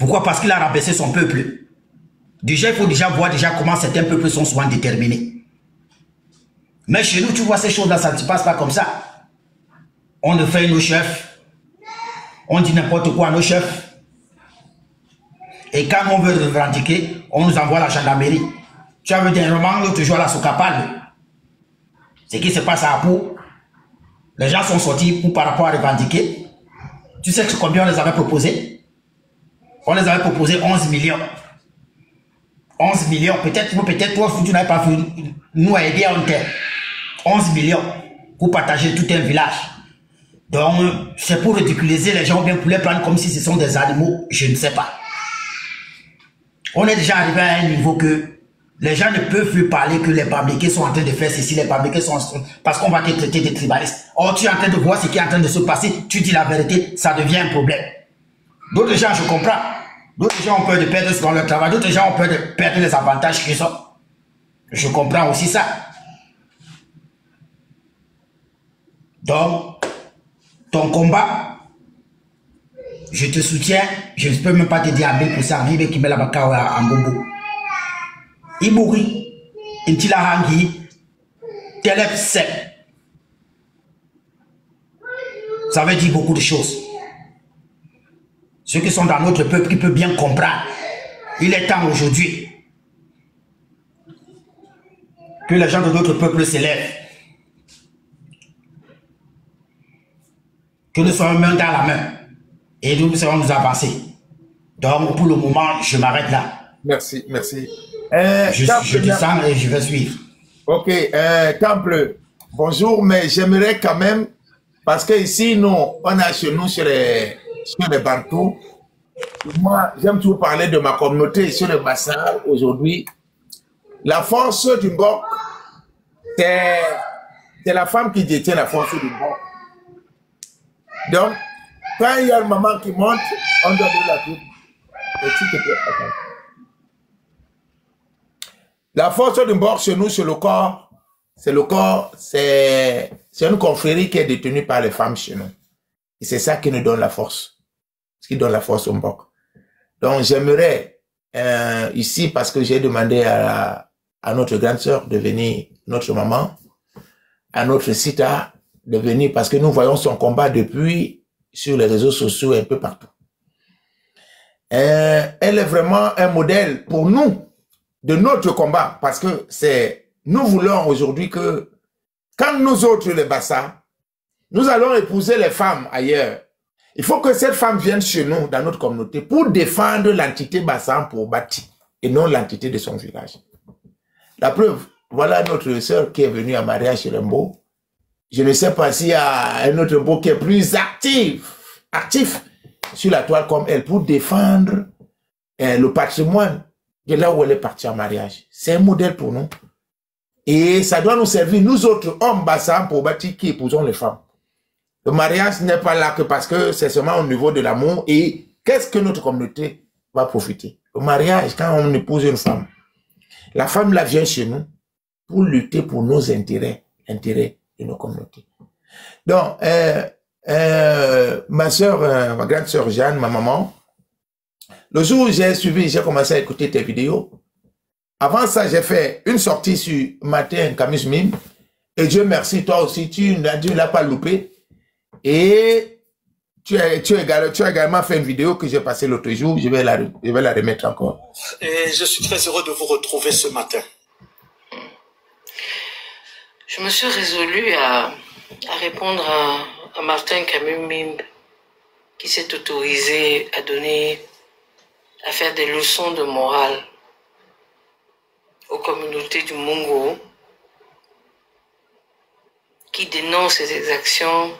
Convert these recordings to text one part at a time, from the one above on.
Pourquoi? Parce qu'il a rabaissé son peuple. Déjà, il faut déjà voir déjà comment certains peuples sont souvent déterminés. Mais chez nous, tu vois, ces choses-là, ça ne se passe pas comme ça. On le fait nos chefs. On dit n'importe quoi à nos chefs. Et quand on veut revendiquer, on nous envoie à la gendarmerie. Tu as vu dernièrement l'autre jour à la Sokapal. Ce qui se passe à Apou. Les gens sont sortis pour par rapport à revendiquer. Tu sais combien on les avait proposé? On les avait proposé 11 millions. 11 millions. Peut-être toi, tu n'avais pas vu nous aider en terre. 11 millions pour partager tout un village. Donc, c'est pour ridiculiser les gens ou bien pour les prendre comme si ce sont des animaux. Je ne sais pas. On est déjà arrivé à un niveau que les gens ne peuvent plus parler que les Bamileke sont en train de faire ceci, les Bamileke sont en train... Parce qu'on va te traiter de tribaliste. Or, tu es en train de voir ce qui est en train de se passer, tu dis la vérité, ça devient un problème. D'autres gens, je comprends. D'autres gens ont peur de perdre dans leur travail, d'autres gens ont peur de perdre les avantages qu'ils ont. Je comprends aussi ça. Donc, ton combat, je te soutiens, je ne peux même pas te dire à 1000%, vive qui met la baka en bobo. Ibouri, Intilahangi, Telep Sep. Ça veut dire beaucoup de choses. Ceux qui sont dans notre peuple qui peuvent bien comprendre. Il est temps aujourd'hui que les gens de notre peuple s'élèvent. Que nous soyons main dans la main. Et nous allons nous avancer. Donc, pour le moment, je m'arrête là. Merci, merci. Je descends et je vais suivre. Ok, Temple, bonjour, mais j'aimerais quand même, parce que ici, nous, on a chez nous sur les Bantous. Moi, j'aime toujours parler de ma communauté sur le bassin aujourd'hui. La force du Mbok, c'est la femme qui détient la force du Mbok. Donc, quand il y a une maman qui monte, on doit donner la coupe. La force du Mbok chez nous, c'est le corps. C'est une confrérie qui est détenue par les femmes chez nous. Et c'est ça qui nous donne la force. Ce qui donne la force au Mbok. Donc, j'aimerais, ici, parce que j'ai demandé à notre grande sœur de venir, notre maman, à notre Sita, de venir, parce que nous voyons son combat depuis sur les réseaux sociaux un peu partout. Elle est vraiment un modèle pour nous de notre combat, parce que nous voulons aujourd'hui que quand nous autres les Bassa, nous allons épouser les femmes ailleurs. Il faut que cette femme vienne chez nous, dans notre communauté, pour défendre l'entité Bassa pour Bati, et non l'entité de son village. La preuve, voilà notre sœur qui est venue à mariage chez Lembo. Je ne sais pas s'il y a un autre Mbo qui est plus actif sur la toile comme elle, pour défendre le patrimoine de là où elle est partie en mariage. C'est un modèle pour nous. Et ça doit nous servir, nous autres hommes Bassa pour Bati qui épousons les femmes. Le mariage n'est pas là que parce que c'est seulement au niveau de l'amour. Et qu'est-ce que notre communauté va profiter? Le mariage, quand on épouse une femme, la femme là vient chez nous pour lutter pour nos intérêts de nos communautés. Donc, ma soeur, ma grande soeur Jeanne, ma maman, le jour où j'ai commencé à écouter tes vidéos. Avant ça, j'ai fait une sortie sur Matin Camus Mime. Et Dieu merci, toi aussi, tu ne l'as pas loupé. Et tu as également fait une vidéo que j'ai passée l'autre jour. Je vais la remettre encore. Et je suis très heureux de vous retrouver ce matin. Je me suis résolue à répondre à Martin Camus Mime, qui s'est autorisé à faire des leçons de morale aux communautés du Mungo, qui dénoncent ces exactions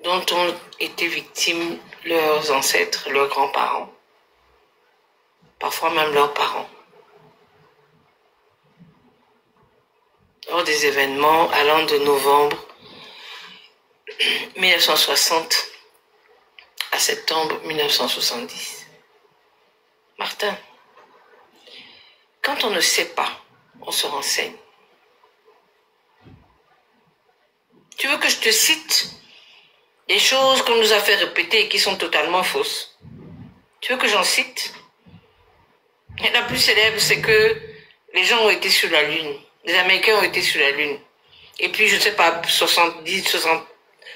dont ont été victimes leurs ancêtres, leurs grands-parents, parfois même leurs parents. Lors des événements allant de novembre 1960 à septembre 1970. Martin, quand on ne sait pas, on se renseigne. Tu veux que je te cite des choses qu'on nous a fait répéter et qui sont totalement fausses? Tu veux que j'en cite? Et la plus célèbre, c'est que les gens ont été sur la Lune. Les Américains ont été sur la Lune. Et puis, je ne sais pas, 70, 60,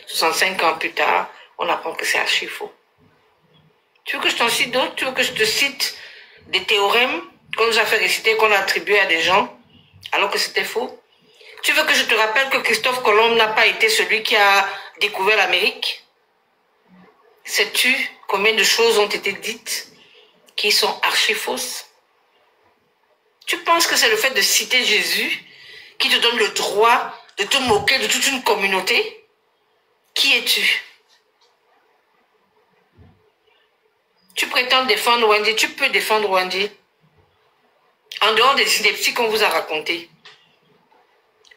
65 ans plus tard, on apprend que c'est archi faux. Tu veux que je t'en cite d'autres? Tu veux que je te cite des théorèmes qu'on nous a fait réciter, qu'on a attribué à des gens, alors que c'était faux? Tu veux que je te rappelle que Christophe Colomb n'a pas été celui qui a découvert l'Amérique? Sais-tu combien de choses ont été dites qui sont archi fausses? Tu penses que c'est le fait de citer Jésus qui te donne le droit de te moquer de toute une communauté? Qui es-tu? Tu prétends défendre Wandi, tu peux défendre Wandi. En dehors des inepties qu'on vous a racontées,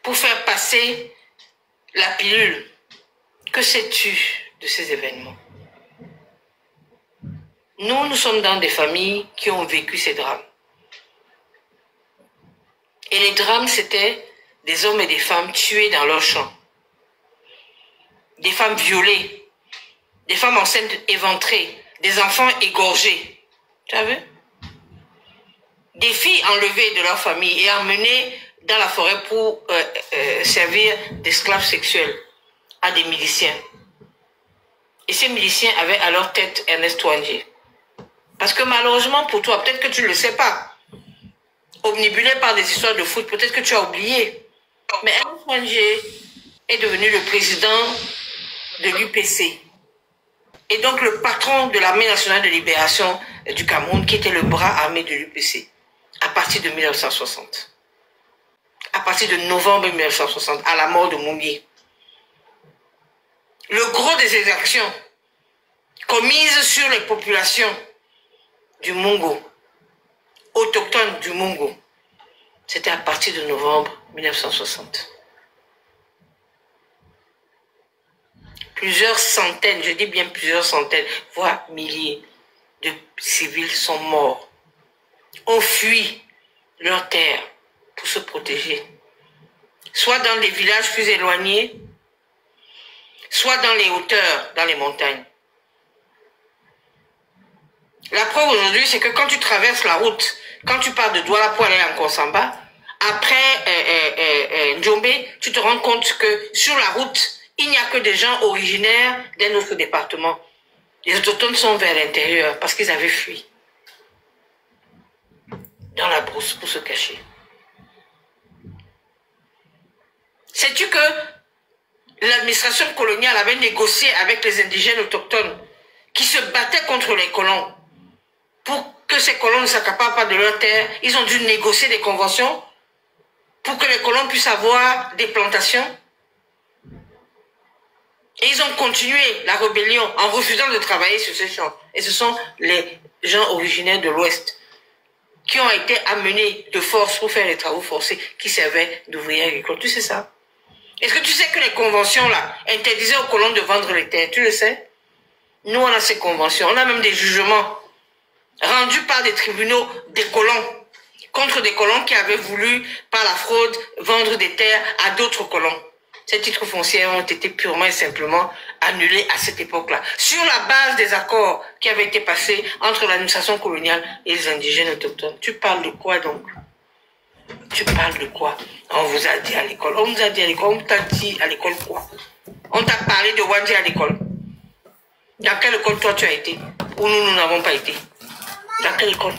pour faire passer la pilule. Que sais-tu de ces événements? Nous sommes dans des familles qui ont vécu ces drames. Et les drames, c'était des hommes et des femmes tués dans leurs champs. Des femmes violées, des femmes enceintes éventrées, des enfants égorgés. Tu as vu? Des filles enlevées de leur famille et emmenées dans la forêt pour servir d'esclaves sexuels à des miliciens. Et ces miliciens avaient à leur tête Ernest Ouandjé. Parce que malheureusement pour toi, peut-être que tu ne le sais pas, omnibulé par des histoires de foot, peut-être que tu as oublié. Mais Ernest Ouandjé est devenu le président de l'UPC. Et donc le patron de l'Armée nationale de libération du Cameroun, qui était le bras armé de l'UPC, à partir de 1960. À partir de novembre 1960, à la mort de Moumié. Le gros des exactions commises sur les populations du Mungo, autochtones du Mungo, c'était à partir de novembre 1960. Plusieurs centaines, je dis bien plusieurs centaines, voire milliers de civils sont morts, ont fui leur terre pour se protéger, soit dans les villages plus éloignés, soit dans les hauteurs, dans les montagnes. La preuve aujourd'hui, c'est que quand tu traverses la route, quand tu pars de Douala pour aller en Konsamba, après Djombe, tu te rends compte que sur la route, il n'y a que des gens originaires d'un autre département. Les autochtones sont vers l'intérieur parce qu'ils avaient fui dans la brousse pour se cacher. Sais-tu que l'administration coloniale avait négocié avec les indigènes autochtones qui se battaient contre les colons pour que ces colons ne s'accaparent pas de leur terre? Ils ont dû négocier des conventions pour que les colons puissent avoir des plantations. Et ils ont continué la rébellion en refusant de travailler sur ces champs. Et ce sont les gens originaires de l'Ouest qui ont été amenés de force pour faire les travaux forcés qui servaient d'ouvriers agricoles. Tu sais ça? Est-ce que tu sais que les conventions là interdisaient aux colons de vendre les terres? Tu le sais? Nous, on a ces conventions. On a même des jugements rendus par des tribunaux des colons contre des colons qui avaient voulu, par la fraude, vendre des terres à d'autres colons. Ces titres fonciers ont été purement et simplement annulés à cette époque-là, sur la base des accords qui avaient été passés entre l'administration coloniale et les indigènes autochtones. Tu parles de quoi donc? Tu parles de quoi? On vous a dit à l'école. On nous a dit à l'école. On t'a dit à l'école quoi? On t'a parlé de Wandji à l'école. Dans quelle école toi tu as été? Ou nous n'avons pas été? Dans quelle école?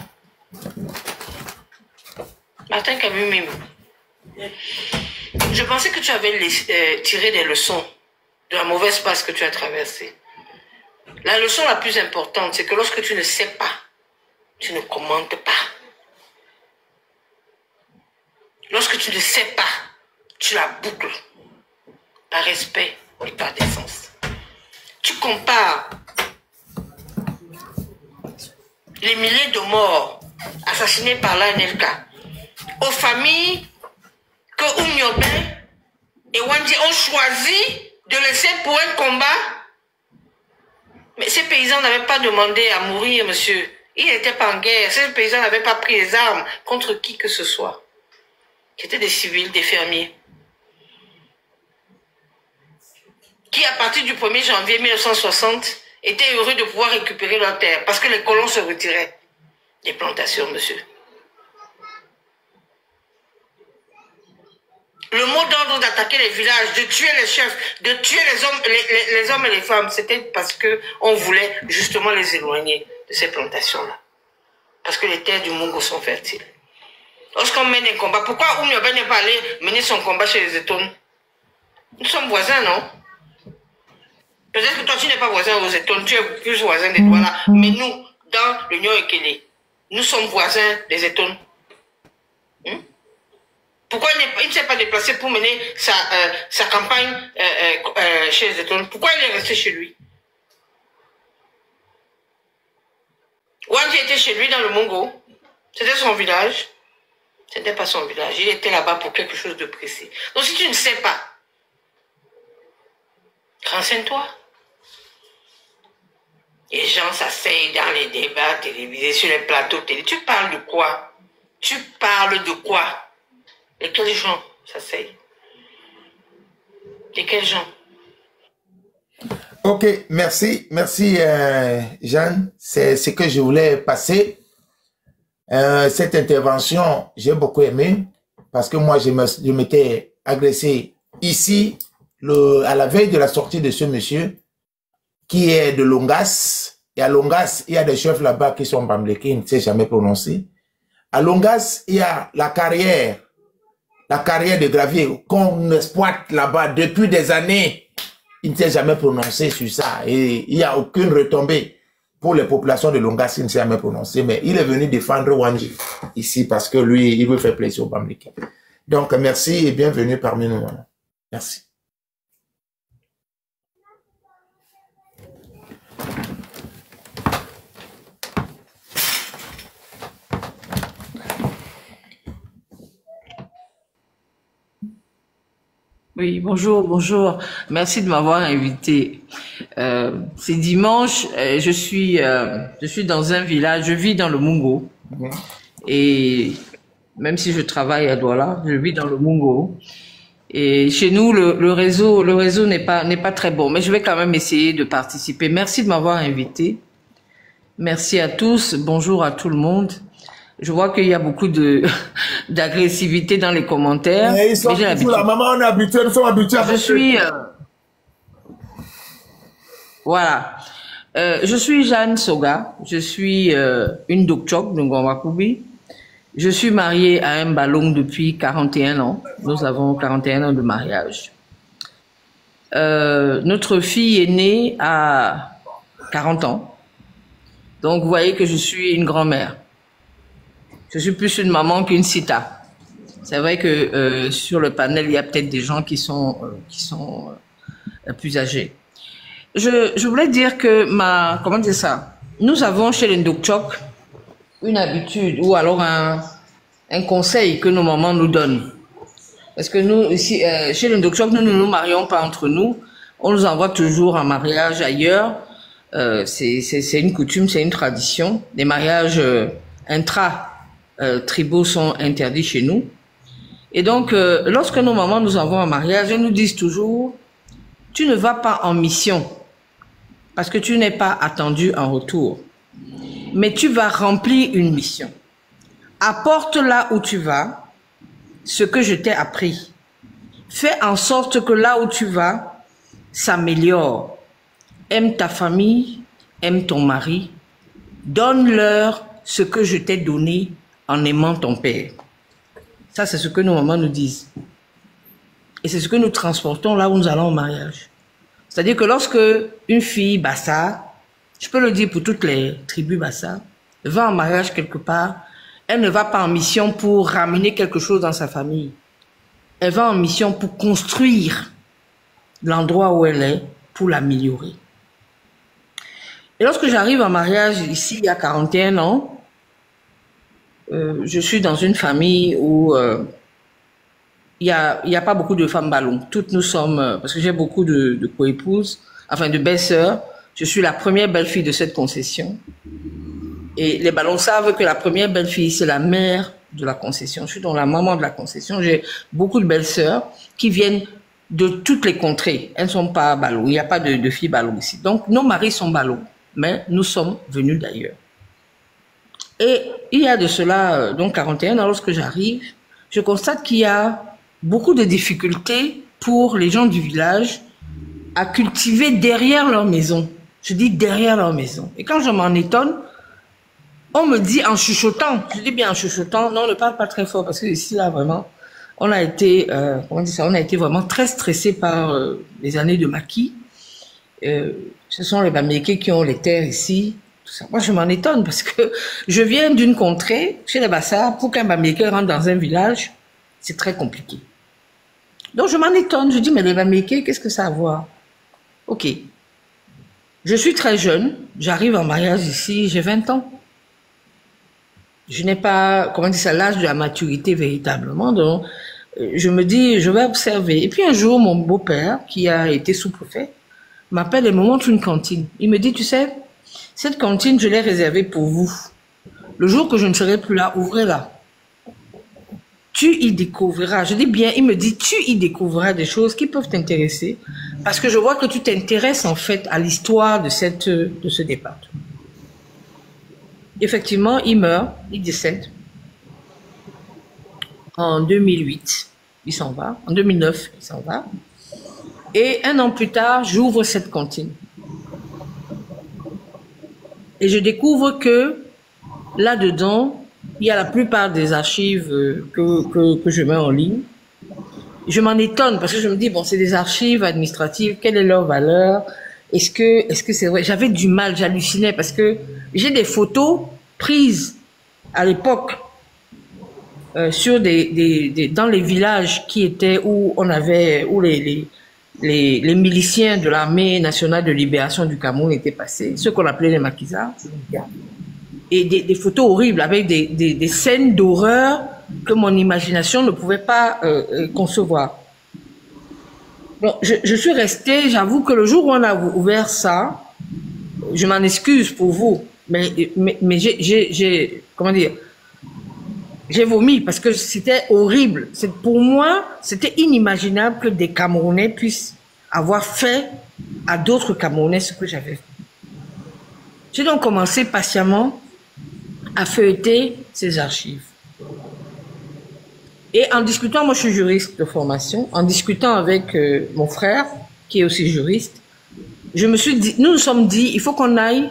Martin Kamumim. Je pensais que tu avais tiré des leçons de la mauvaise passe que tu as traversée. La leçon la plus importante, c'est que lorsque tu ne sais pas, tu ne commentes pas. Lorsque tu ne sais pas, tu la boucles par respect et par décence. Tu compares les milliers de morts assassinés par l'ANLK aux familles que Oumniobé et Wandji ont choisi de laisser pour un combat. Mais ces paysans n'avaient pas demandé à mourir, monsieur. Ils n'étaient pas en guerre. Ces paysans n'avaient pas pris les armes contre qui que ce soit. C'était des civils, des fermiers. Qui, à partir du 1er janvier 1960, étaient heureux de pouvoir récupérer leurs terres parce que les colons se retiraient des plantations, monsieur. Le mot d'ordre d'attaquer les villages, de tuer les chefs, de tuer les hommes et les femmes, c'était parce qu'on voulait justement les éloigner de ces plantations-là. Parce que les terres du Mungo sont fertiles. Lorsqu'on mène un combat, pourquoi Oumioba n'est pas allé mener son combat chez les Étones? Nous sommes voisins, non? Peut-être que toi, tu n'es pas voisin aux Étones, tu es plus voisin des Douala. Mais nous, dans l'Union Ekele, nous sommes voisins des Étones. Pourquoi il ne s'est pas déplacé pour mener sa campagne chez les Étones? Pourquoi il est resté chez lui? Wanji était chez lui dans le Mungo. C'était son village. Ce n'était pas son village. Il était là-bas pour quelque chose de précis. Donc si tu ne sais pas, renseigne-toi. Les gens s'asseyent dans les débats télévisés, sur les plateaux télé. Tu parles de quoi? Tu parles de quoi? Et quels gens s'asseyent? Et quels gens? Ok, merci. Merci, Jeanne. C'est ce que je voulais passer. Cette intervention, j'ai beaucoup aimé parce que moi, je m'étais agressé ici à la veille de la sortie de ce monsieur qui est de Longas. Et à Longas, il y a des chefs là-bas qui sont bamblés, qui ne s'est jamais prononcé. À Longas, il y a la carrière de gravier qu'on exploite là-bas depuis des années. Il ne s'est jamais prononcé sur ça. Et il n'y a aucune retombée pour les populations de Longas, il ne s'est jamais prononcé. Mais il est venu défendre Wanji ici parce que lui, il veut faire plaisir aux Bambliquins. Donc, merci et bienvenue parmi nous. Merci. Oui, bonjour, bonjour. Merci de m'avoir invité. C'est dimanche, je suis dans un village, je vis dans le Mungo. Et même si je travaille à Douala, je vis dans le Mungo. Et chez nous, le réseau n'est pas très bon, mais je vais quand même essayer de participer. Merci de m'avoir invité. Merci à tous, bonjour à tout le monde. Je vois qu'il y a beaucoup d'agressivité dans les commentaires. Mais ils sont tous là, maman, on est habitué, nous sommes habitués à... Je suis... voilà. Je suis Jeanne Soga. Je suis une Dokchok de Ngombakubi. Je suis mariée à un Balong depuis 41 ans. Nous avons 41 ans de mariage. Notre fille est née à 40 ans. Donc, vous voyez que je suis une grand-mère. Je suis plus une maman qu'une sita. C'est vrai que sur le panel, il y a peut-être des gens qui sont plus âgés. Je voulais dire que comment dire ça? Nous avons chez les Ndokchok une habitude ou alors un conseil que nos mamans nous donnent. Parce que nous, ici, chez les Ndokchok, nous ne nous marions pas entre nous. On nous envoie toujours en mariage ailleurs. C'est une coutume, c'est une tradition. Les mariages tribaux sont interdits chez nous. Et donc, lorsque nos mamans nous envoient en mariage, elles nous disent toujours, tu ne vas pas en mission parce que tu n'es pas attendu en retour. Mais tu vas remplir une mission. Apporte là où tu vas ce que je t'ai appris. Fais en sorte que là où tu vas s'améliore. Aime ta famille, aime ton mari. Donne-leur ce que je t'ai donné en aimant ton père. Ça, c'est ce que nos mamans nous disent. Et c'est ce que nous transportons là où nous allons au mariage. C'est-à-dire que lorsque une fille Bassa, je peux le dire pour toutes les tribus Bassa, va en mariage quelque part, elle ne va pas en mission pour ramener quelque chose dans sa famille. Elle va en mission pour construire l'endroit où elle est, pour l'améliorer. Et lorsque j'arrive en mariage ici, il y a 41 ans, je suis dans une famille où il y a pas beaucoup de femmes ballons. Toutes nous sommes, parce que j'ai beaucoup de coépouses, enfin de belles-sœurs. Je suis la première belle-fille de cette concession. Et les ballons savent que la première belle-fille, c'est la mère de la concession. Je suis donc la maman de la concession. J'ai beaucoup de belles-sœurs qui viennent de toutes les contrées. Elles ne sont pas Balo. Il n'y a pas de filles Balo ici. Donc, nos maris sont Balo, mais nous sommes venus d'ailleurs. Et il y a de cela, donc 41 ans, lorsque j'arrive, je constate qu'il y a beaucoup de difficultés pour les gens du village à cultiver derrière leur maison. Je dis derrière leur maison. Et quand je m'en étonne, on me dit en chuchotant, je dis bien en chuchotant, non, ne parle pas très fort, parce que ici, là, vraiment, on a été, comment dire ça, on a été vraiment très stressé par les années de maquis. Ce sont les Bamileke qui ont les terres ici. Tout ça. Moi, je m'en étonne parce que je viens d'une contrée, chez les Bassa, pour qu'un Bamileke rentre dans un village, c'est très compliqué. Donc, je m'en étonne. Je dis, mais les Bamileke, qu'est-ce que ça a à voir? Ok. Je suis très jeune. J'arrive en mariage ici, j'ai 20 ans. Je n'ai pas, comment dire ça, l'âge de la maturité véritablement. Donc, je me dis, je vais observer. Et puis un jour, mon beau-père, qui a été sous-préfet, m'appelle et me montre une cantine. Il me dit, tu sais, cette cantine, je l'ai réservée pour vous. Le jour que je ne serai plus là, ouvrez-la. Tu y découvriras. Je dis bien, il me dit, tu y découvriras des choses qui peuvent t'intéresser. Parce que je vois que tu t'intéresses en fait à l'histoire de ce département. Effectivement, il meurt, il décède. En 2008, il s'en va. En 2009, il s'en va. Et un an plus tard, j'ouvre cette cantine. Et je découvre que là-dedans, il y a la plupart des archives que je mets en ligne. Je m'en étonne parce que je me dis, bon, c'est des archives administratives, quelle est leur valeur? Est-ce que c'est vrai? J'avais du mal, j'hallucinais parce que j'ai des photos prises à l'époque sur dans les villages qui étaient où on avait, où les miliciens de l'armée nationale de libération du Cameroun étaient passés, ceux qu'on appelait les maquisards, et des photos horribles avec des scènes d'horreur que mon imagination ne pouvait pas concevoir. Bon, je suis restée, j'avoue que le jour où on a ouvert ça, je m'en excuse pour vous, mais comment dire, j'ai vomi parce que c'était horrible. Pour moi, c'était inimaginable que des Camerounais puissent avoir fait à d'autres Camerounais ce que j'avais fait. J'ai donc commencé patiemment à feuilleter ces archives. Et en discutant, moi je suis juriste de formation, en discutant avec mon frère, qui est aussi juriste, je me suis dit, nous nous sommes dit, il faut qu'on aille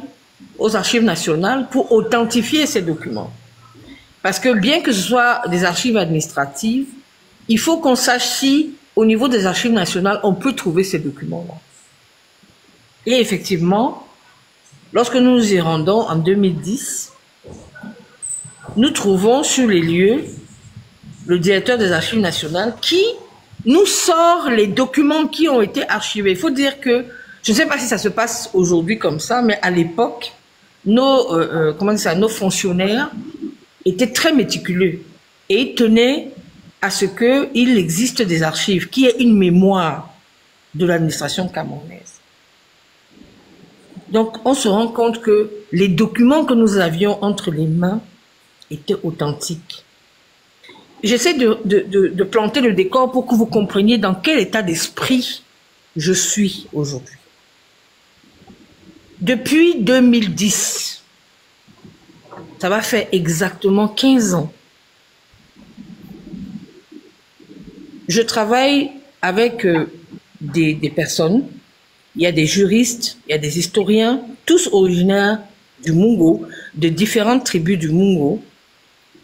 aux archives nationales pour authentifier ces documents. Parce que bien que ce soit des archives administratives, il faut qu'on sache si, au niveau des archives nationales, on peut trouver ces documents-là. Et effectivement, lorsque nous nous y rendons en 2010, nous trouvons sur les lieux le directeur des archives nationales qui nous sort les documents qui ont été archivés. Il faut dire que, je ne sais pas si ça se passe aujourd'hui comme ça, mais à l'époque, nos fonctionnaires étaient très méticuleux et ils tenaient à ce qu'il existe des archives, qui est une mémoire de l'administration camerounaise. Donc, on se rend compte que les documents que nous avions entre les mains étaient authentiques. J'essaie de planter le décor pour que vous compreniez dans quel état d'esprit je suis aujourd'hui. Depuis 2010, ça va faire exactement 15 ans, je travaille avec des personnes, il y a des juristes, il y a des historiens, tous originaires du Mungo, de différentes tribus du Mungo.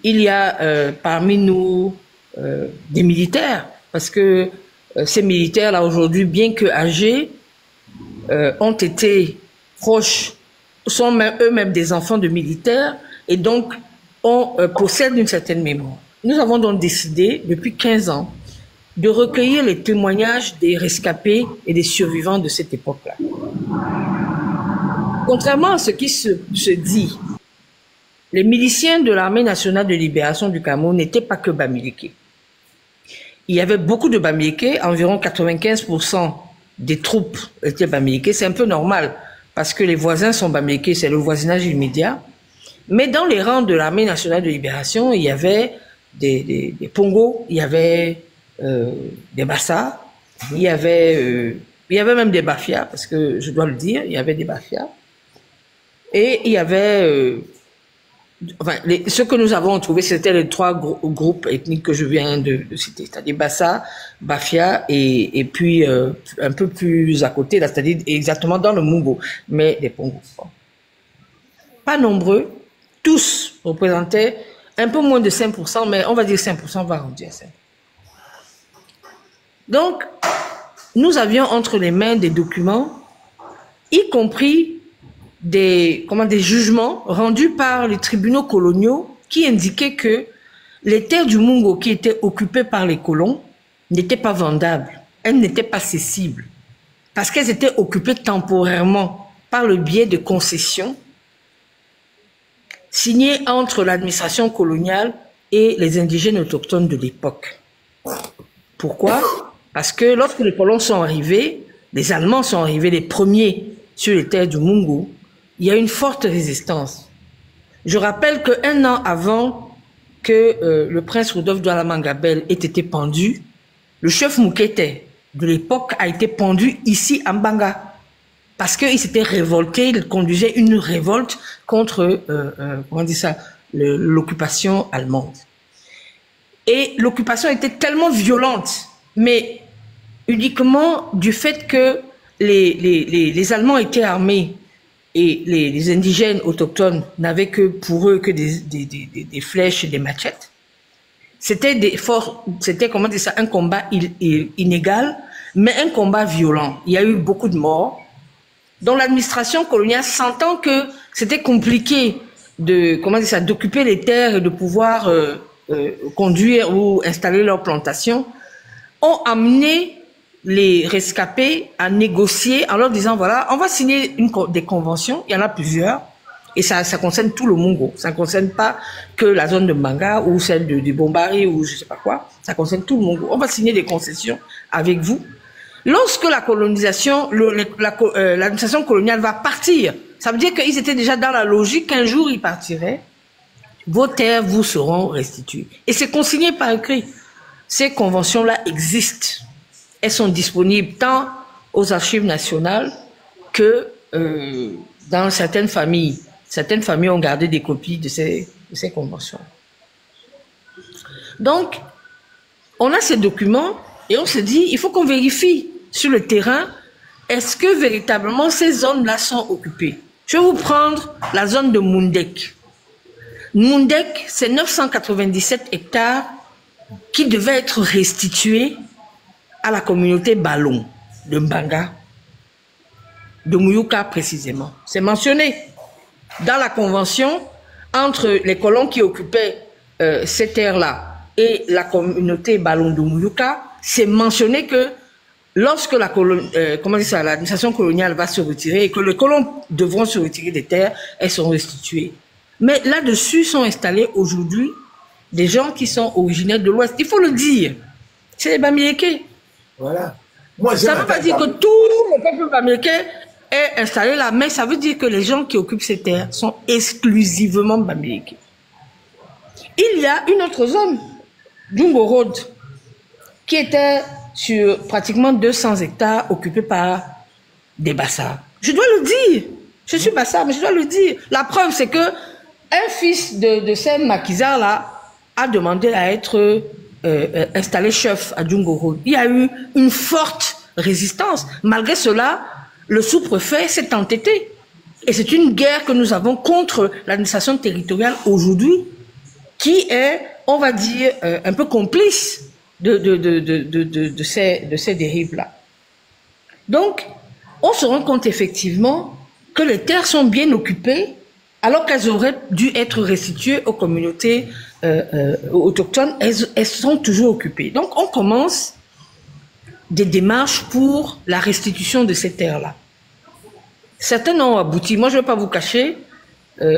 Il y a parmi nous des militaires, parce que ces militaires-là aujourd'hui, bien que âgés, ont été proches, sont eux-mêmes des enfants de militaires, et donc possèdent une certaine mémoire. Nous avons donc décidé, depuis 15 ans, de recueillir les témoignages des rescapés et des survivants de cette époque-là. Contrairement à ce qui se dit, les miliciens de l'armée nationale de libération du Cameroun n'étaient pas que Bamileke. Il y avait beaucoup de Bamileke, environ 95% des troupes étaient Bamileke. C'est un peu normal, parce que les voisins sont Bamileke, c'est le voisinage immédiat. Mais dans les rangs de l'armée nationale de libération, il y avait des Pongos, il y avait des Bassa, Il y avait même des mafias, parce que je dois le dire, il y avait des mafias. Et il y avait... ce que nous avons trouvé, c'était les trois groupes ethniques que je viens de citer, c'est-à-dire Bassa, Bafia et puis un peu plus à côté, c'est-à-dire exactement dans le Mungo, mais des Pongos. Pas nombreux, tous représentaient un peu moins de 5%, mais on va dire 5%, on va arrondir à 5%. Donc, nous avions entre les mains des documents, y compris des jugements rendus par les tribunaux coloniaux qui indiquaient que les terres du Mungo qui étaient occupées par les colons n'étaient pas vendables, elles n'étaient pas cessibles, parce qu'elles étaient occupées temporairement par le biais de concessions signées entre l'administration coloniale et les indigènes autochtones de l'époque. Pourquoi? Parce que lorsque les colons sont arrivés, les Allemands sont arrivés les premiers sur les terres du Mungo, il y a une forte résistance. Je rappelle qu'un an avant que le prince Rodolphe Douala Mangabel ait été pendu, le chef Moukete de l'époque a été pendu ici à Mbanga parce qu'il s'était révolté, il conduisait une révolte contre l'occupation allemande. Et l'occupation était tellement violente, mais uniquement du fait que les Allemands étaient armés et les indigènes autochtones n'avaient que pour eux que des flèches et des machettes. C'était un combat inégal, mais un combat violent. Il y a eu beaucoup de morts. Donc l'administration coloniale, sentant que c'était compliqué d'occuper les terres et de pouvoir conduire ou installer leurs plantations, ont amené les rescapés à négocier en leur disant voilà, on va signer des conventions, il y en a plusieurs, et ça concerne tout le Mungo, ça ne concerne pas que la zone de Mbanga ou celle du Bombari ou je ne sais pas quoi, ça concerne tout le Mungo. On va signer des concessions avec vous. Lorsque la colonisation, l'administration coloniale va partir, ça veut dire qu'ils étaient déjà dans la logique qu'un jour ils partiraient, vos terres vous seront restituées. Et c'est consigné par écrit. Ces conventions-là existent. Elles sont disponibles tant aux archives nationales que dans certaines familles. Certaines familles ont gardé des copies de ces conventions. Donc, on a ces documents et on se dit, il faut qu'on vérifie sur le terrain, est-ce que véritablement ces zones-là sont occupées? Je vais vous prendre la zone de Mundek. Mundek, c'est 997 hectares qui devaient être restitués à la communauté Balon de Mbanga, de Mouyouka précisément. C'est mentionné dans la convention entre les colons qui occupaient ces terres-là et la communauté Balon de Mouyouka. C'est mentionné que lorsque l'administration coloniale va se retirer et que les colons devront se retirer des terres, elles sont restituées. Mais là-dessus sont installés aujourd'hui des gens qui sont originaires de l'Ouest. Il faut le dire. C'est les Bamileke. Voilà. Ça ne veut pas dire que tout le peuple bamileke est installé là, mais ça veut dire que les gens qui occupent ces terres sont exclusivement bamileke. Il y a une autre zone, Djungo Road, qui était sur pratiquement 200 hectares occupés par des Bassa. Je dois le dire. Je suis Bassa, mais je dois le dire. La preuve, c'est que un fils de ces maquisards-là a demandé à être installé chef à Djungo Road. Il y a eu une forte résistance. Malgré cela, le sous-préfet s'est entêté. Et c'est une guerre que nous avons contre l'administration territoriale aujourd'hui, qui est, on va dire, un peu complice de ces dérives-là. Donc, on se rend compte effectivement que les terres sont bien occupées, alors qu'elles auraient dû être restituées aux communautés autochtones, elles sont toujours occupées. Donc, on commence des démarches pour la restitution de ces terres-là. Certaines ont abouti. Moi, je ne vais pas vous cacher.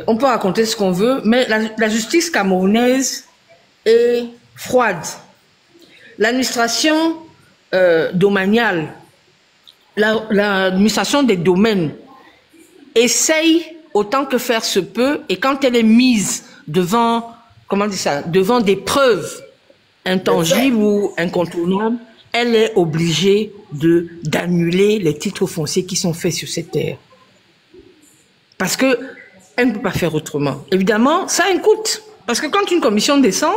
On peut raconter ce qu'on veut, mais la justice camerounaise est froide. L'administration domaniale, l'administration des domaines essaye autant que faire se peut, et quand elle est mise devant, devant des preuves intangibles ou incontournables, elle est obligée d'annuler les titres fonciers qui sont faits sur cette terre. Parce que elle ne peut pas faire autrement. Évidemment, ça a un coût. Parce que quand une commission descend,